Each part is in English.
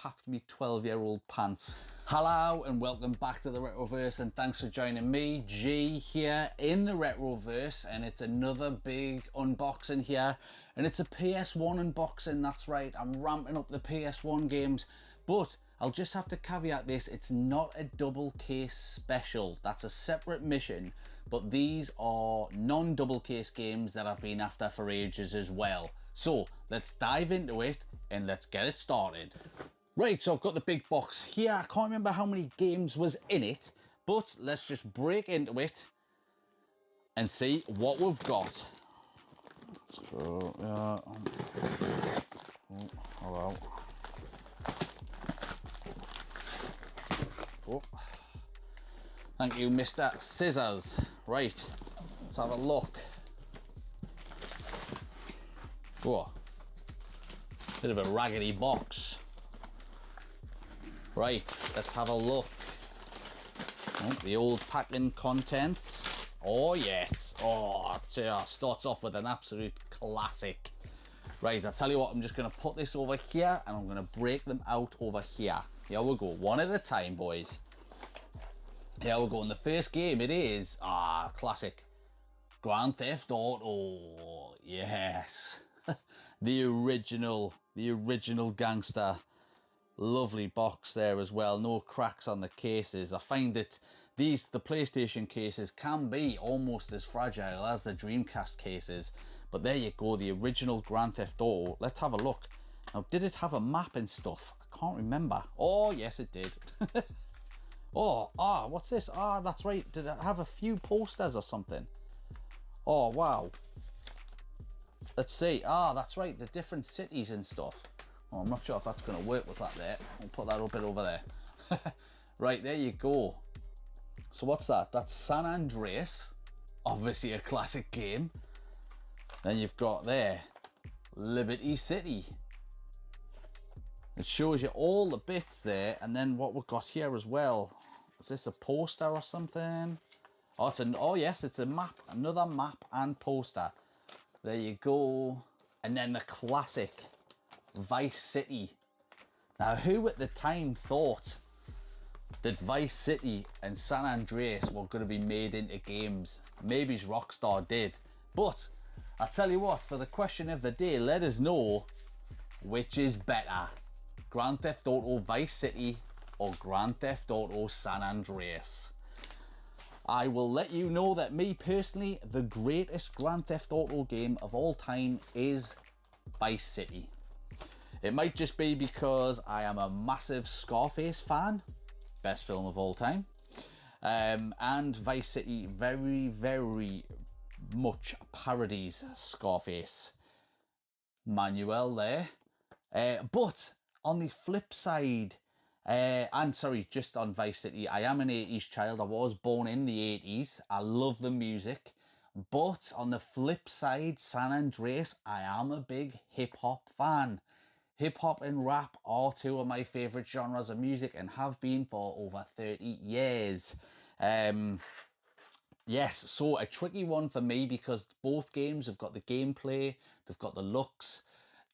papped me 12-year-old pants. Hello and welcome back to the RetroVerse, and thanks for joining me, G, here in the RetroVerse, and it's another big unboxing here, and it's a PS1 unboxing. That's right, I'm ramping up the PS1 games, but I'll just have to caveat this, it's not a double case special. That's a separate mission, but these are non-double case games that I've been after for ages as well. So let's dive into it and let's get it started. Right, so I've got the big box here. I can't remember how many games was in it, but let's just break into it and see what we've got. Let's go, hello. Oh. Thank you, Mr. Scissors. Right, let's have a look. Oh, bit of a raggedy box. Right, let's have a look. Oh, the old packing contents. Oh yes. Oh, it starts off with an absolute classic. Right, I'll tell you what, I'm just going to put this over here and I'm going to break them out over here. Here we go, one at a time, boys. Here we go, in the first game it is, classic. Grand Theft Auto, yes. the original gangster. Lovely box there as well, no cracks on the cases. I find that the PlayStation cases can be almost as fragile as the Dreamcast cases. But there you go, the original Grand Theft Auto. Let's have a look. Now, did it have a map and stuff? I can't remember. Oh, yes, it did. What's this? That's right. Did it have a few posters or something? Oh, wow. Let's see. That's right. The different cities and stuff. Oh, I'm not sure if that's going to work with that there. I'll put that up bit over there. Right, there you go. So what's that? That's San Andreas. Obviously a classic game. Then you've got there Liberty City. It shows you all the bits there, and then what we've got here as well. Is this a poster or something? Oh yes, it's a map, another map and poster. There you go. And then the classic Vice City. Now, who at the time thought that Vice City and San Andreas were going to be made into games? Maybe Rockstar did, but I tell you what, for the question of the day, let us know which is better. Grand Theft Auto Vice City or Grand Theft Auto San Andreas. I will let you know that me personally, the greatest Grand Theft Auto game of all time is Vice City. It might just be because I am a massive Scarface fan, best film of all time, and Vice City very, very much parodies Scarface. Manuel there. But on the flip side, just on Vice City, I am an 80s child. I was born in the 80s. I love the music. But on the flip side, San Andreas, I am a big hip-hop fan. Hip-hop and rap are two of my favourite genres of music and have been for over 30 years. Yes, so a tricky one for me because both games have got the gameplay, they've got the looks,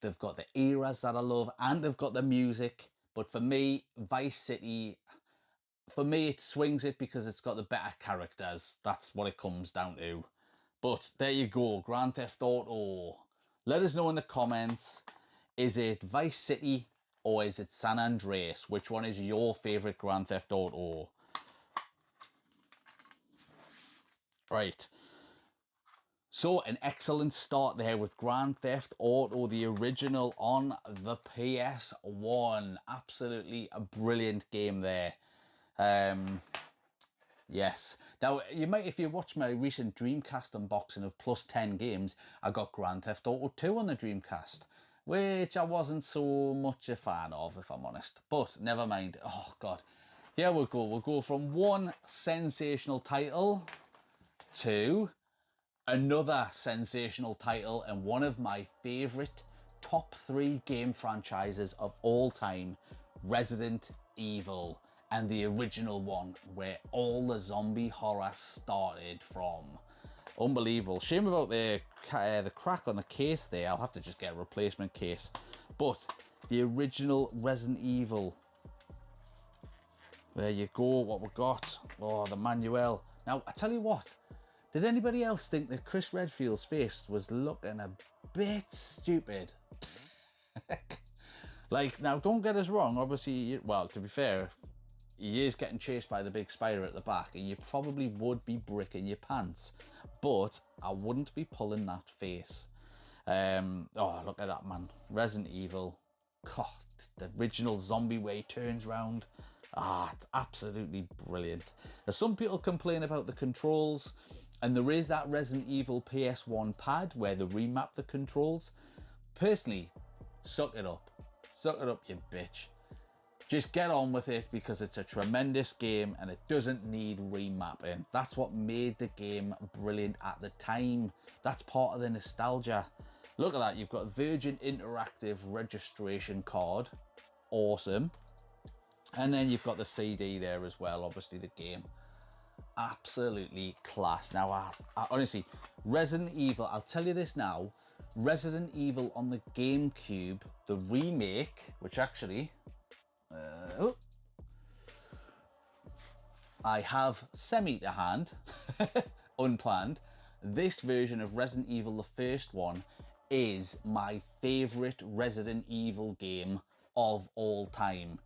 they've got the eras that I love, and they've got the music. But for me, Vice City, for me, it swings it because it's got the better characters. That's what it comes down to. But there you go, Grand Theft Auto. Let us know in the comments, is it Vice City or is it San Andreas? Which one is your favourite Grand Theft Auto? Right. So an excellent start there with Grand Theft Auto, the original on the PS1. Absolutely a brilliant game there. Yes. Now, you might, if you watch my recent Dreamcast unboxing of plus 10 games, I got Grand Theft Auto 2 on the Dreamcast, which I wasn't so much a fan of, if I'm honest. But never mind. Oh, God. Here we go. We'll go from one sensational title to another sensational title and one of my favourite top 3 game franchises of all time, Resident Evil. And the original one where all the zombie horror started from. Unbelievable. Shame about the crack on the case there. I'll have to just get a replacement case. But The original Resident Evil. There you go, what we got. Oh, the manual. Now, I tell you what, did anybody else think that Chris Redfield's face was looking a bit stupid? Like, now, don't get us wrong, obviously, well, to be fair, he is getting chased by the big spider at the back, and you probably would be bricking your pants, but I wouldn't be pulling that face. Oh, look at that, man. Resident Evil. God, the original zombie way turns round. Ah, it's absolutely brilliant. Now, some people complain about the controls, and there is that Resident Evil PS1 pad where they remap the controls. Personally, suck it up. Suck it up, you bitch. Just get on with it, because it's a tremendous game and it doesn't need remapping. That's what made the game brilliant at the time. That's part of the nostalgia. Look at that, you've got Virgin Interactive registration card. Awesome. And then you've got the CD there as well, obviously the game. Absolutely class. Now, I honestly, Resident Evil, I'll tell you this now, Resident Evil on the GameCube, the remake, which actually, I have semi to hand, unplanned. This version of Resident Evil, the first one, is my favourite Resident Evil game of all time.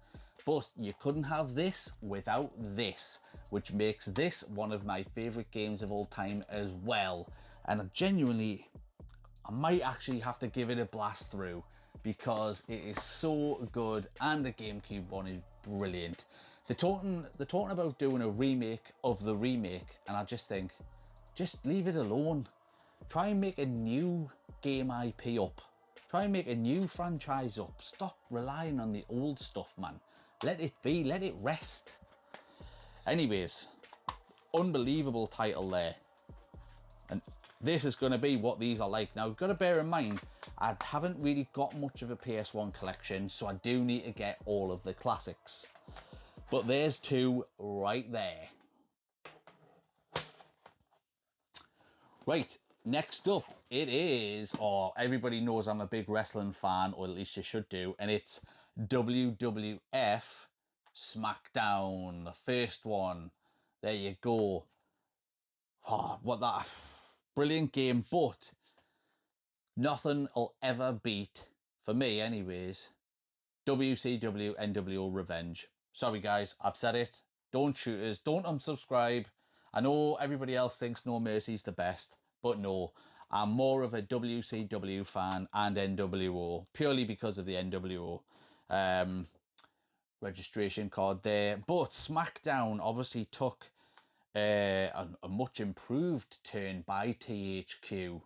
But you couldn't have this without this, which makes this one of my favourite games of all time as well. And I might actually have to give it a blast through, because it is so good, and the GameCube one is brilliant. They're talking about doing a remake of the remake, and I just think, just leave it alone. Try and make a new game IP up. Try and make a new franchise up. Stop relying on the old stuff, man. Let it be, let it rest. Anyways, unbelievable title there. And this is going to be what these are like. Now, you've got to bear in mind, I haven't really got much of a PS1 collection, so I do need to get all of the classics. But there's two right there. Right, next up, it is, everybody knows I'm a big wrestling fan, or at least you should do, and it's WWF SmackDown, the first one. There you go. Oh, what that brilliant game, but nothing will ever beat, for me anyways, WCW NWO Revenge. Sorry guys, I've said it. Don't shoot us, don't unsubscribe. I know everybody else thinks No Mercy's the best, but no, I'm more of a WCW fan and NWO, purely because of the NWO registration card there. But SmackDown obviously took a much improved turn by THQ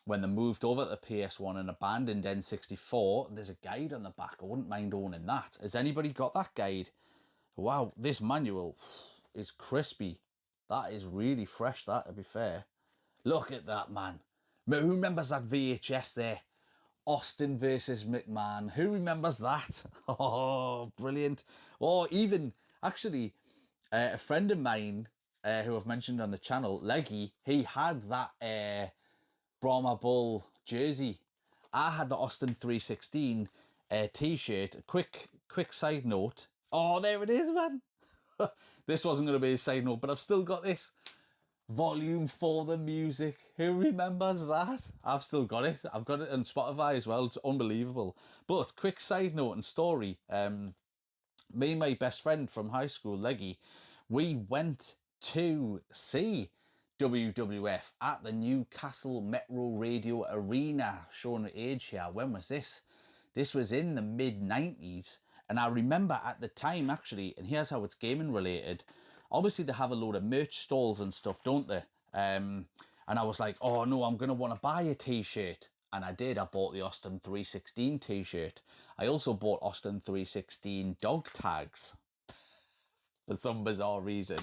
when they moved over to the PS1 and abandoned N64. There's a guide on the back. I wouldn't mind owning that. Has anybody got that guide? Wow, this manual is crispy. That is really fresh, that, to be fair. Look at that, man. Who remembers that VHS there? Austin versus McMahon. Who remembers that? Oh, brilliant. Or even, actually, a friend of mine who I've mentioned on the channel, Leggy, he had that Brahma Bull jersey. I had the Austin 316 t-shirt. Quick side note. Oh, there it is, man. This wasn't going to be a side note, but I've still got this. Volume 4, the music. Who remembers that? I've still got it. I've got it on Spotify as well. It's unbelievable. But quick side note and story. Me and my best friend from high school, Leggy, we went to see WWF at the Newcastle Metro Radio Arena. Showing age here. When was this? This was in the mid-90s. And I remember at the time, actually, and here's how it's gaming related. Obviously, they have a load of merch stalls and stuff, don't they? And I was like, oh no, I'm going to want to buy a t-shirt. And I did. I bought the Austin 316 t-shirt. I also bought Austin 316 dog tags for some bizarre reason.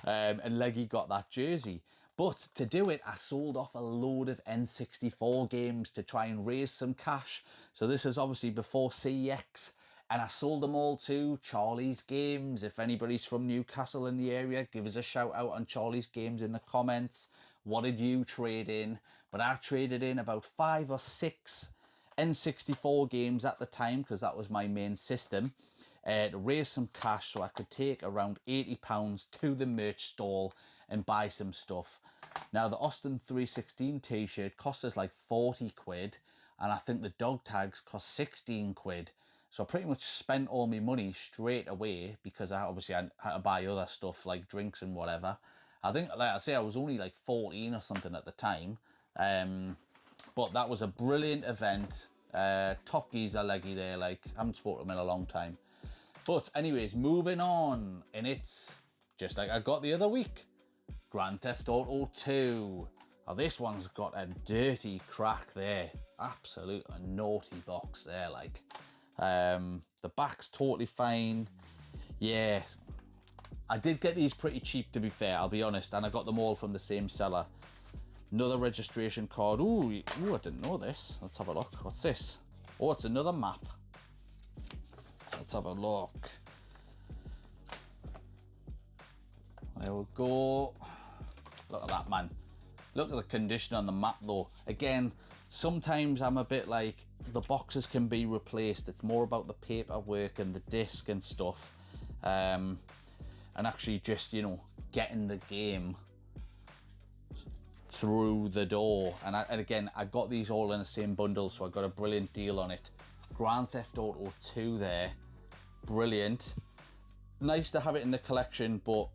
And Leggy got that jersey. But to do it, I sold off a load of N64 games to try and raise some cash. So this is obviously before CEX. And I sold them all to Charlie's Games. If anybody's from Newcastle in the area, give us a shout out on Charlie's Games in the comments. What did you trade in? But I traded in about 5 or 6 N64 games at the time, because that was my main system, to raise some cash so I could take around £80 to the merch stall and buy some stuff. Now, the Austin 316 t-shirt cost us like 40 quid, and I think the dog tags cost 16 quid. So I pretty much spent all my money straight away, because I obviously had to buy other stuff like drinks and whatever. I think, like I say, I was only like 14 or something at the time. But that was a brilliant event. Top geezer leggy there, like, I haven't spoken to him in a long time. But anyways, moving on, and it's just like I got the other week. Grand Theft Auto 2. Now this one's got a dirty crack there. Absolute naughty box there, like. The back's totally fine. Yeah, I did get these pretty cheap, to be fair, I'll be honest, and I got them all from the same seller. Another registration card. Ooh, I didn't know this. Let's have a look. What's this? Oh, it's another map. Let's have a look. There we go. Look at that, man. Look at the condition on the map, though. Again, sometimes I'm a bit like, the boxes can be replaced. It's more about the paperwork and the disc and stuff. And actually just, you know, getting the game through the door. And again, I got these all in the same bundle, so I got a brilliant deal on it. Grand Theft Auto 2 there, brilliant. Nice to have it in the collection, but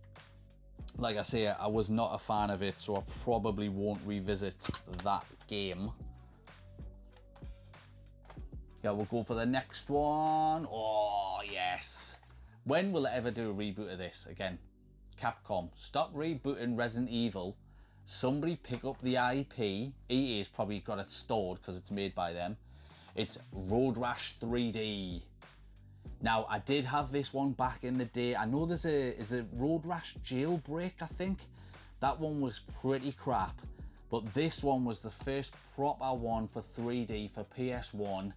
like I say, I was not a fan of it, so I probably won't revisit that game. Yeah, we'll go for the next one. Oh yes. When will it ever do a reboot of this again? Capcom, stop rebooting Resident Evil. Somebody pick up the IP. EA's probably got it stored because it's made by them. It's Road Rash 3D. Now, I did have this one back in the day. I know there's a Road Rash Jailbreak, I think. That one was pretty crap. But this one was the first proper one for 3D for PS1.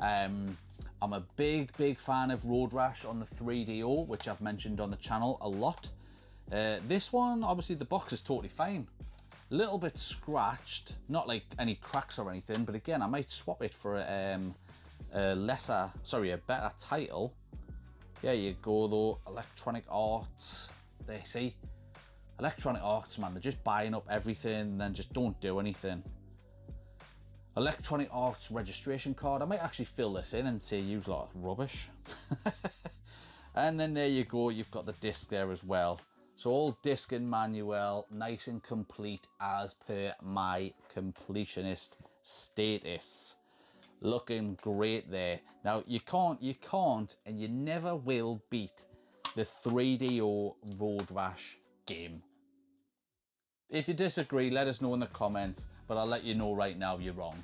I'm a big fan of Road Rash on the 3DO, which I've mentioned on the channel a lot. This one, obviously the box is totally fine. A little bit scratched, not like any cracks or anything, but again, I might swap it for a better title. There you go though, Electronic Arts. There, see? Electronic Arts, man, they're just buying up everything and then just don't do anything. Electronic Arts registration card. I might actually fill this in and say use a lot of rubbish. And then there you go, you've got the disc there as well. So all disc and manual, nice and complete as per my completionist status. Looking great there. Now you can't and you never will beat the 3DO Road Rash game. If you disagree, let us know in the comments, but I'll let you know right now you're wrong.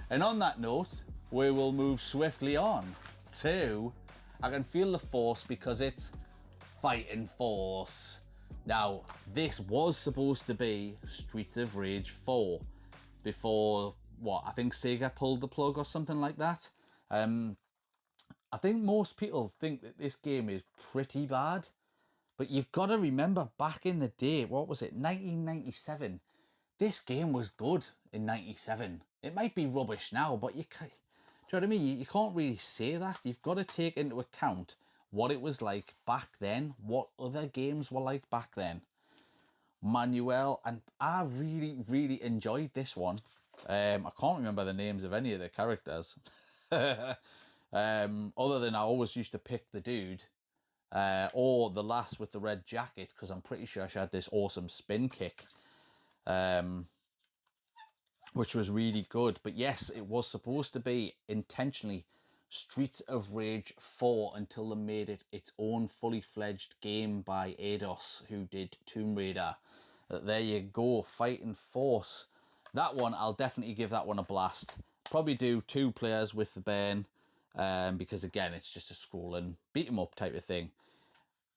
And on that note, we will move swiftly on to I Can Feel the Force, because it's Fighting Force. Now, this was supposed to be Streets of Rage 4 before, what, I think Sega pulled the plug or something like that. I think most people think that this game is pretty bad, but you've got to remember back in the day, what was it, 1997? This game was good in 97. It might be rubbish now, but you can't, do you know what I mean? You can't really say that. You've got to take into account what it was like back then, what other games were like back then. Manuel, and I really enjoyed this one. I can't remember the names of any of the characters. Other than I always used to pick the dude, or the lass with the red jacket, because I'm pretty sure she had this awesome spin kick, which was really good. But yes, it was supposed to be intentionally Streets of Rage 4 until they made it its own fully fledged game by Eidos, who did Tomb Raider. There you go, Fighting Force. That one, I'll definitely give that one a blast. Probably do 2 players with the Ben, because again, it's just a scrolling beat 'em up type of thing.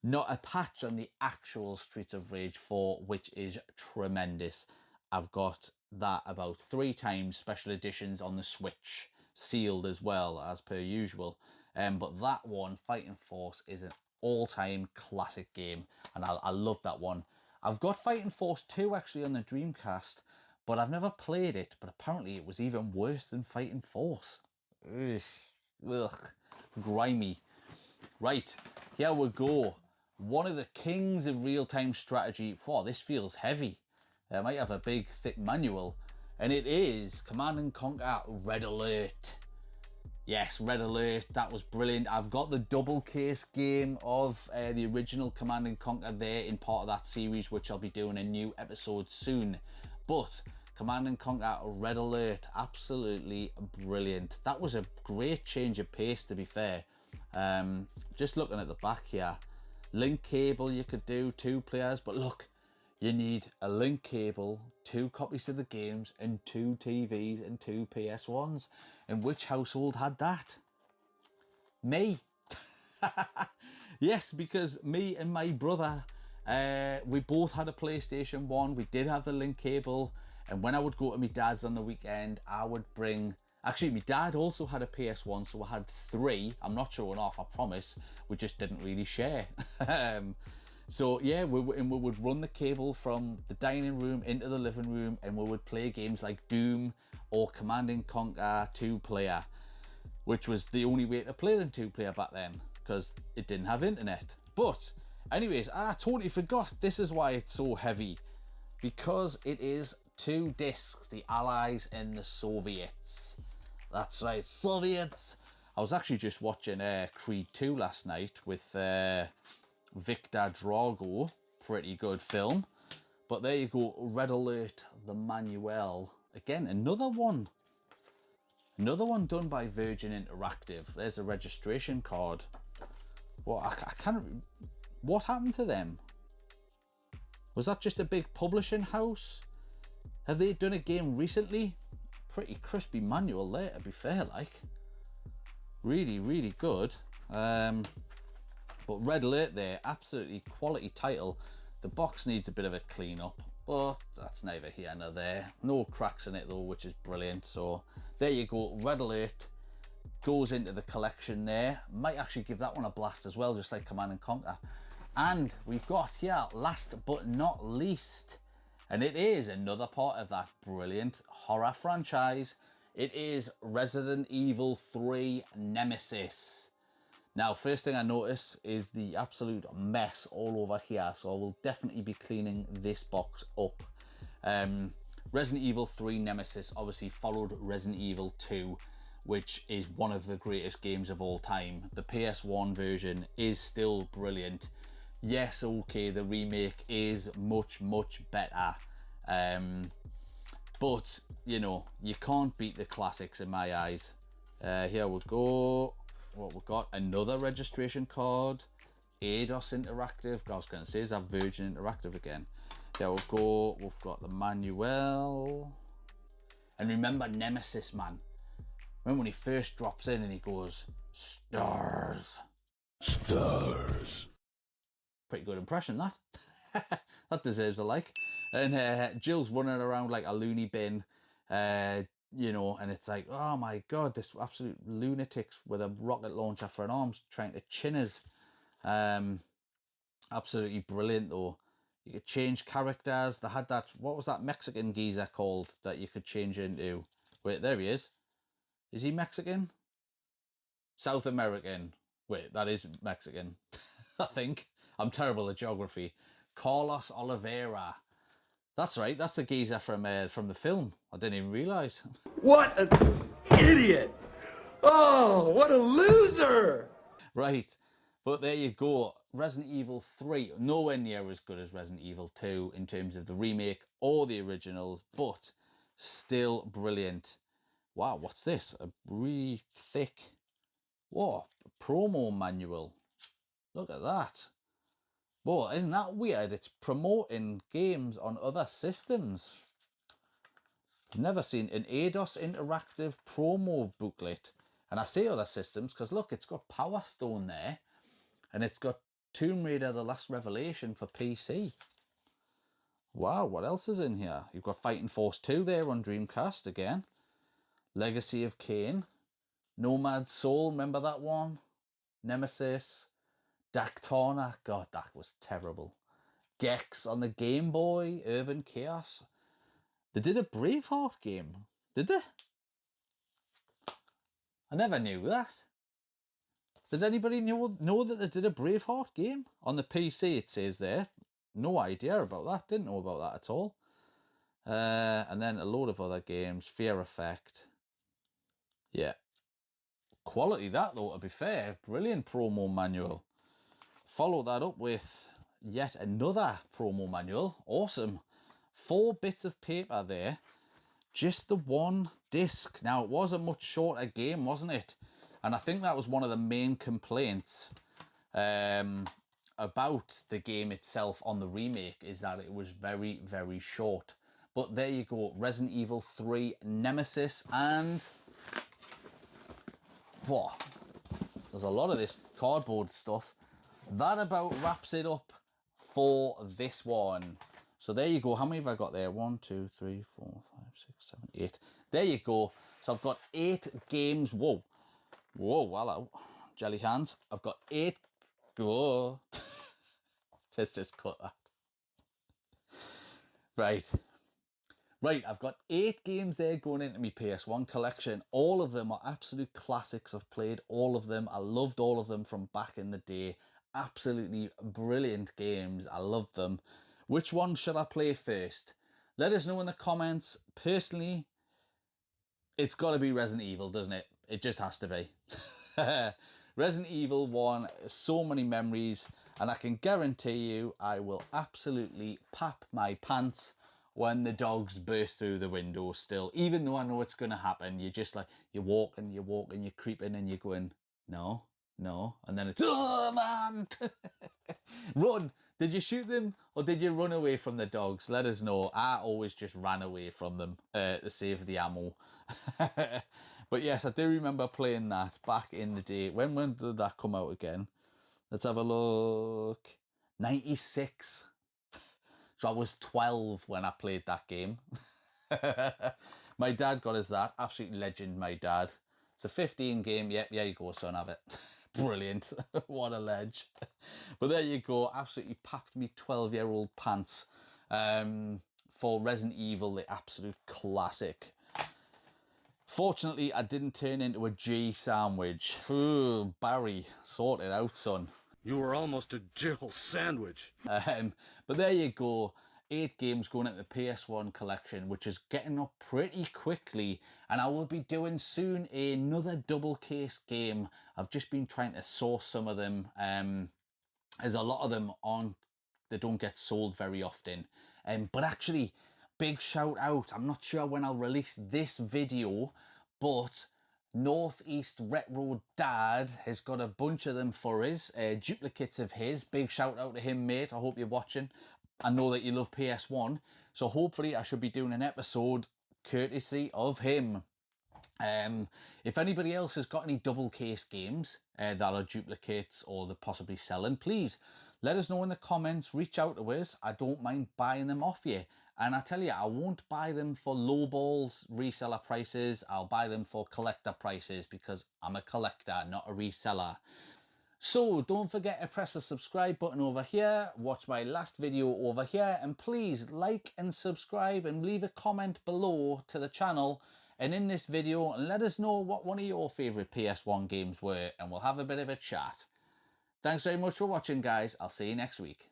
Not a patch on the actual Streets of Rage 4, which is tremendous. I've got that about 3 times, special editions on the Switch, sealed as well, as per usual. But that one, Fighting Force, is an all-time classic game, and I love that one. I've got Fighting Force 2 actually on the Dreamcast, but I've never played it, but apparently it was even worse than Fighting Force. Ugh, grimy. Right, here we go. One of the kings of real-time strategy. Wow, this feels heavy. I might have a big, thick manual. And it is Command & Conquer Red Alert. Yes, Red Alert, that was brilliant. I've got the double case game of the original Command & Conquer there in part of that series, which I'll be doing a new episode soon. But Command & Conquer Red Alert, absolutely brilliant. That was a great change of pace, to be fair. Just looking at the back here, link cable you could do, 2 players, but look, you need a link cable, 2 copies of the games, and 2 TVs and 2 PS1s. And which household had that? Me. Yes, because me and my brother, we both had a PlayStation 1. We did have the link cable, and when I would go to my dad's on the weekend, I would bring... Actually, my dad also had a PS1, so I had 3. I'm not showing off, I promise. We just didn't really share. So yeah, we would run the cable from the dining room into the living room, and we would play games like Doom or Command & Conquer 2-player, which was the only way to play them 2-player back then, because it didn't have internet. But anyways, I totally forgot, this is why it's so heavy, because it is 2 discs, the Allies and the Soviets. That's right, Soviets. I was actually just watching Creed 2 last night with Victor Drago. Pretty good film. But there you go, Red Alert, the manual. Again, another one done by Virgin Interactive. There's the registration card. Well, I can't... What happened to them? Was that just a big publishing house? Have they done a game recently? Pretty crispy manual there, to be fair, like. Really, really good. But Red Alert there, absolutely quality title. The box needs a bit of a clean up, but that's neither here nor there. No cracks in it though, which is brilliant. So there you go, Red Alert goes into the collection there. Might actually give that one a blast as well, just like Command & Conquer. And we've got here, last but not least, and it is another part of that brilliant horror franchise. It is Resident Evil 3 Nemesis. Now, first thing I notice is the absolute mess all over here, so I will definitely be cleaning this box up. Resident Evil 3 Nemesis obviously followed Resident Evil 2, which is one of the greatest games of all time. The PS1 version is still brilliant. Yes, okay, the remake is much, much better. But, you know, you can't beat the classics in my eyes. Here we go. What we've got, another registration card. Eidos Interactive. I was going to say, is that Virgin Interactive again? There we go. We've got the manual. And remember Nemesis, man. Remember when he first drops in and he goes, stars. Stars. Pretty good impression, that. That deserves a like. And Jill's running around like a loony bin, you know, and it's like, oh my god, this absolute lunatics with a rocket launcher for an arm trying to chin us. Absolutely brilliant though. You could change characters. They had that, what was that Mexican geezer called that you could change into? Wait, there he is. Is he Mexican? South American. Wait, that is Mexican. I think. I'm terrible at geography. Carlos Oliveira. That's right, that's the geezer from the film. I didn't even realise. What an idiot! Oh, what a loser! Right, but there you go. Resident Evil 3, nowhere near as good as Resident Evil 2 in terms of the remake or the originals, but still brilliant. Wow, what's this? A really thick, what, promo manual. Look at that. Whoa, isn't that weird? It's promoting games on other systems. I've never seen an Eidos Interactive promo booklet. And I say other systems because look, it's got Power Stone there. And it's got Tomb Raider The Last Revelation for PC. Wow, what else is in here? You've got Fighting Force 2 there on Dreamcast again. Legacy of Kain. Nomad Soul, remember that one? Nemesis. Dactana, god, that was terrible. Gex on the Game Boy, Urban Chaos. They did a Braveheart game, did they? I never knew that. Did anybody know that they did a Braveheart game? On the PC it says there. No idea about that. Didn't know about that at all. And then a load of other games. Fear Effect. Yeah. Quality that though, to be fair. Brilliant promo manual. Follow that up with yet another promo manual. Awesome. 4 bits of paper there. Just the one disc. Now, it was a much shorter game, wasn't it? And I think that was one of the main complaints about the game itself on the remake, is that it was very, very short. But there you go. Resident Evil 3 Nemesis, and what? There's a lot of this cardboard stuff. That about wraps it up for this one. So there you go. How many have I got there? 1, 2, 3, 4, 5, 6, 7, 8. There you go. So I've got 8 games. Whoa. Whoa, hello. Jelly hands. I've got 8. Go. Let's just cut that. Right. Right, I've got 8 games there going into my PS1 collection. All of them are absolute classics. I've played all of them. I loved all of them from back in the day. Absolutely brilliant games. I love them. Which one should I play first? Let us know in the comments. Personally, it's got to be Resident Evil, doesn't it? It just has to be. Resident Evil 1, so many memories, and I can guarantee you I will absolutely pap my pants when the dogs burst through the window still. Even though I know it's going to happen, you're just like, you're walking, you're creeping, and you're going, no, no. And then it's, oh, man! Run! Did you shoot them or did you run away from the dogs? Let us know. I always just ran away from them to save the ammo. But yes, I do remember playing that back in the day. When did that come out again? Let's have a look. 96. So I was 12 when I played that game. My dad got us that. Absolute legend, my dad. It's a 15 game. Yep, yeah, you go, son, have it. Brilliant. What a ledge. But there you go. Absolutely packed me 12-year-old pants for Resident Evil, the absolute classic. Fortunately, I didn't turn into a G sandwich. Ooh, Barry, sort it out, son. You were almost a Jill sandwich. But there you go. 8 games going into the PS1 collection, which is getting up pretty quickly, and I will be doing soon another double case game. I've just been trying to source some of them. There's a lot of them they don't get sold very often. But actually, big shout out. I'm not sure when I'll release this video, but Northeast Retro Dad has got a bunch of them for us, duplicates of his. Big shout out to him, mate. I hope you're watching. I know that you love PS1, so hopefully I should be doing an episode courtesy of him. If anybody else has got any double case games that are duplicates or they're possibly selling, please let us know in the comments. Reach out to us. I don't mind buying them off you. And I tell you, I won't buy them for lowball reseller prices. I'll buy them for collector prices because I'm a collector, not a reseller. So don't forget to press the subscribe button over here, watch my last video over here, and please like and subscribe and leave a comment below to the channel and in this video, and let us know what one of your favourite PS1 games were, and we'll have a bit of a chat. Thanks very much for watching, guys. I'll see you next week.